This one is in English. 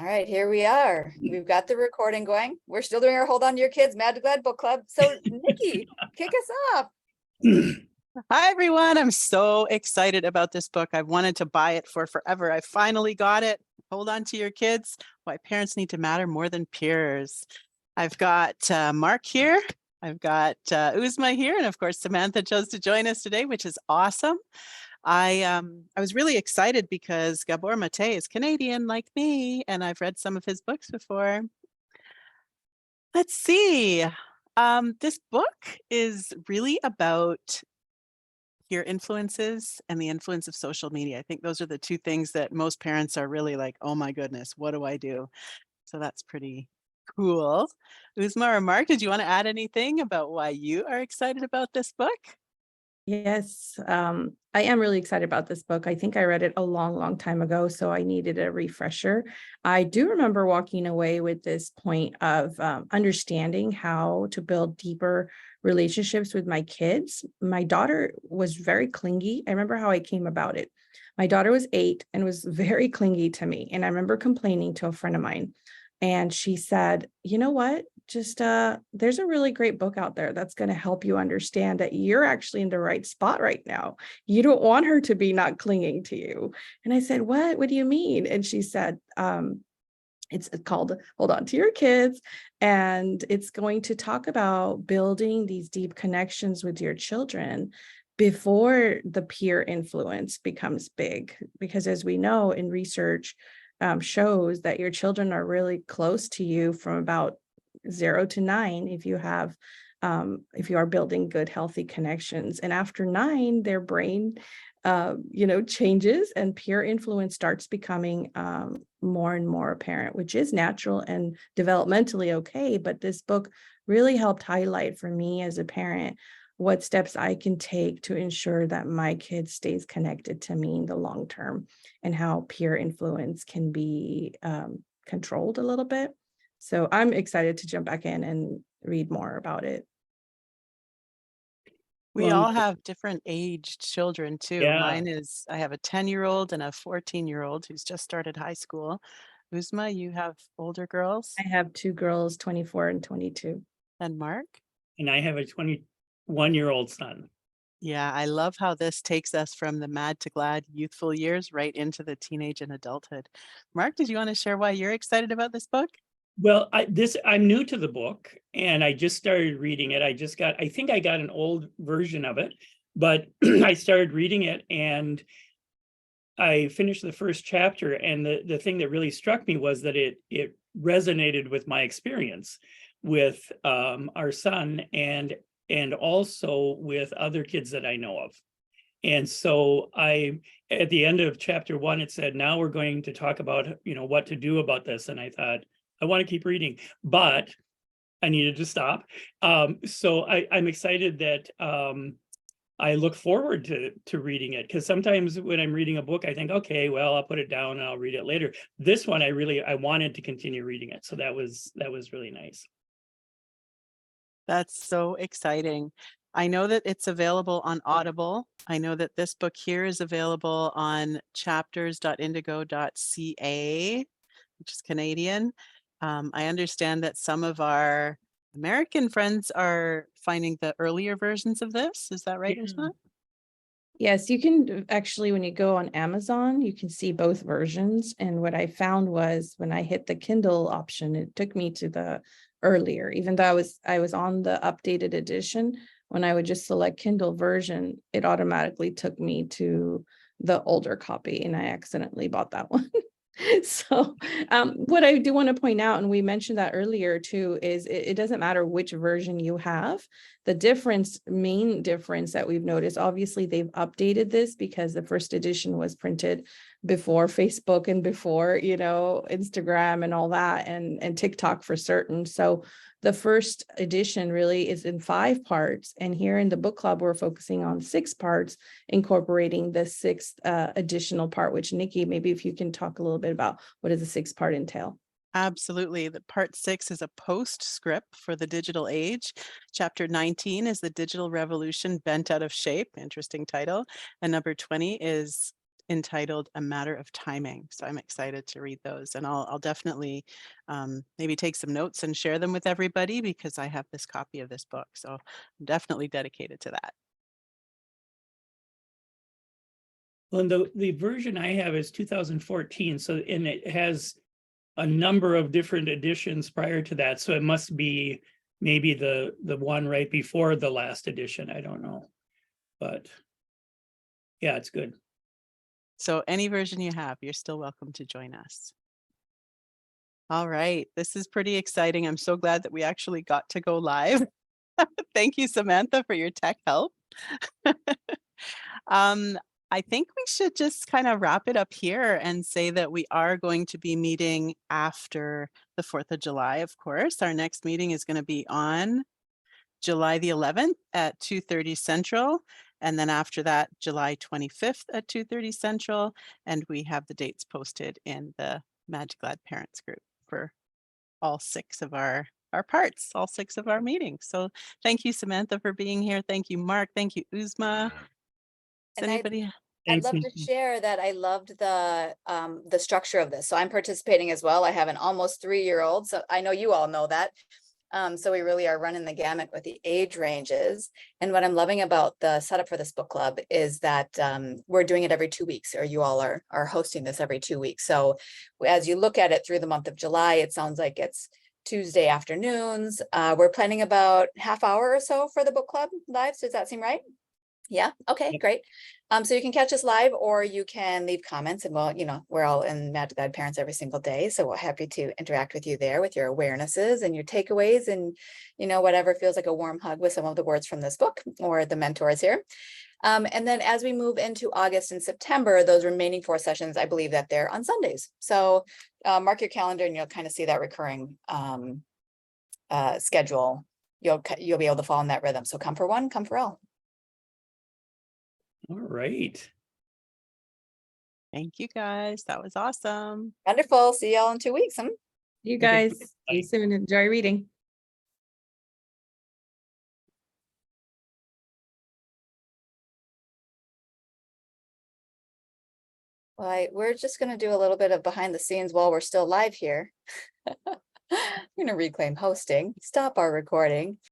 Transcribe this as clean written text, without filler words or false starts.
All right, here we are. We've got the recording going. We're still doing our Hold On to Your Kids Mad to Glad Book Club. So Nikki, kick us off. Hi, everyone. I'm so excited about this book. I've wanted to buy it for forever. I finally got it. Hold On to Your Kids, Why Parents Need to Matter More Than Peers. I've got Mark here. I've got Uzma here. And of course, Samantha chose to join us today, which is awesome. I was really excited because Gabor Mate is Canadian like me, and I've read some of his books before. Let's see. This book is really about peer influences and the influence of social media. I think those are the two things that most parents are really like, oh my goodness, what do I do? So that's pretty cool. Uzma or Mark, did you want to add anything about why you are excited about this book? Yes, I am really excited about this book. I think I read it a long, long time ago, so I needed a refresher. I do remember walking away with this point of understanding how to build deeper relationships with my kids. My daughter was very clingy. I remember how I came about it. My daughter was 8 and was very clingy to me. And I remember complaining to a friend of mine. And she said, you know what? Just there's a really great book out there that's going to help you understand that you're actually in the right spot right now. You don't want her to be not clinging to you. And I said, what do you mean? And she said, it's called Hold On to Your Kids. And it's going to talk about building these deep connections with your children before the peer influence becomes big. Because as we know in research, shows that your children are really close to you from about 0 to 9 if you have if you are building good healthy connections. And after 9 their brain changes and peer influence starts becoming more and more apparent, which is natural and developmentally okay. But this book really helped highlight for me as a parent what steps I can take to ensure that my kid stays connected to me in the long term, and how peer influence can be controlled a little bit. So I'm excited to jump back in and read more about it. We all have different aged children too. Yeah. Mine is, I have a 10-year-old and a 14-year-old who's just started high school. Uzma, you have older girls? I have 2 girls, 24 and 22. And Mark? And I have a 21-year-old son. Yeah, I love how this takes us from the mad to glad youthful years right into the teenage and adulthood. Mark, did you want to share why you're excited about this book? Well, I'm new to the book and I just started reading it. I think I got an old version of it, but I started reading it and I finished the first chapter. And the thing that really struck me was that it resonated with my experience with our son and also with other kids that I know of. And so at the end of chapter 1, it said, now we're going to talk about, what to do about this. And I thought, I want to keep reading, but I needed to stop. So I'm excited that I look forward to reading it, because sometimes when I'm reading a book, I think, okay, well, I'll put it down and I'll read it later. This one, I wanted to continue reading it. So that was really nice. That's so exciting. I know that it's available on Audible. I know that this book here is available on chapters.indigo.ca, which is Canadian. I understand that some of our American friends are finding the earlier versions of this. Is that right, Uzma? Yes, you can actually, when you go on Amazon, you can see both versions. And what I found was when I hit the Kindle option, it took me to the earlier, even though I was on the updated edition. When I would just select Kindle version, it automatically took me to the older copy, and I accidentally bought that one. So what I do want to point out, and we mentioned that earlier too, is it doesn't matter which version you have. The main difference that we've noticed, obviously they've updated this because the first edition was printed before Facebook and before, Instagram and all that, and TikTok for certain. So the first edition really is in 5 parts. And here in the book club, we're focusing on 6 parts, incorporating the 6th additional part, which Nikki, maybe if you can talk a little bit about what does the 6th part entail? Absolutely. The part 6 is a postscript for the digital age. Chapter 19 is the digital revolution bent out of shape. Interesting title. And number 20 is entitled A Matter of Timing. So I'm excited to read those, and I'll definitely maybe take some notes and share them with everybody because I have this copy of this book. So I'm definitely dedicated to that. Well, and the version I have is 2014, so, and it has a number of different editions prior to that, so it must be maybe the one right before the last edition, I don't know. But yeah, it's good. So any version you have, you're still welcome to join us. All right, this is pretty exciting. I'm so glad that we actually got to go live. Thank you, Samantha, for your tech help. I think we should just kind of wrap it up here and say that we are going to be meeting after the 4th of July, of course. Our next meeting is going to be on July the 11th at 2:30 Central. And then after that, July 25th at 2:30 Central. And we have the dates posted in the Mad to Glad Parents group for all 6 of our parts, all 6 of our meetings. So thank you, Samantha, for being here. Thank you, Mark. Thank you, Uzma. Does And anybody? I'd Thanks, love to Nikki. share that I loved the structure of this. So I'm participating as well. I have an almost 3-year-old, so I know you all know that. So we really are running the gamut with the age ranges. And what I'm loving about the setup for this book club is that we're doing it every 2 weeks, or you all are hosting this every 2 weeks. So as you look at it through the month of July, it sounds like it's Tuesday afternoons. We're planning about half hour or so for the book club lives. Does that seem right? Yeah. Okay, Yep. great. So you can catch us live, or you can leave comments, and well, we're all in Mad to Glad Parents every single day. So we're happy to interact with you there with your awarenesses and your takeaways, and whatever feels like a warm hug with some of the words from this book or the mentors here. And then as we move into August and September, those remaining 4 sessions, I believe that they're on Sundays. So mark your calendar and you'll kind of see that recurring schedule. You'll be able to follow in that rhythm. So come for one, come for all. All right. Thank you, guys. That was awesome. Wonderful. See y'all in 2 weeks. You Okay, guys, see bye. you soon. Enjoy reading. Well, we're just going to do a little bit of behind the scenes while we're still live here. I'm going to reclaim hosting, stop our recording.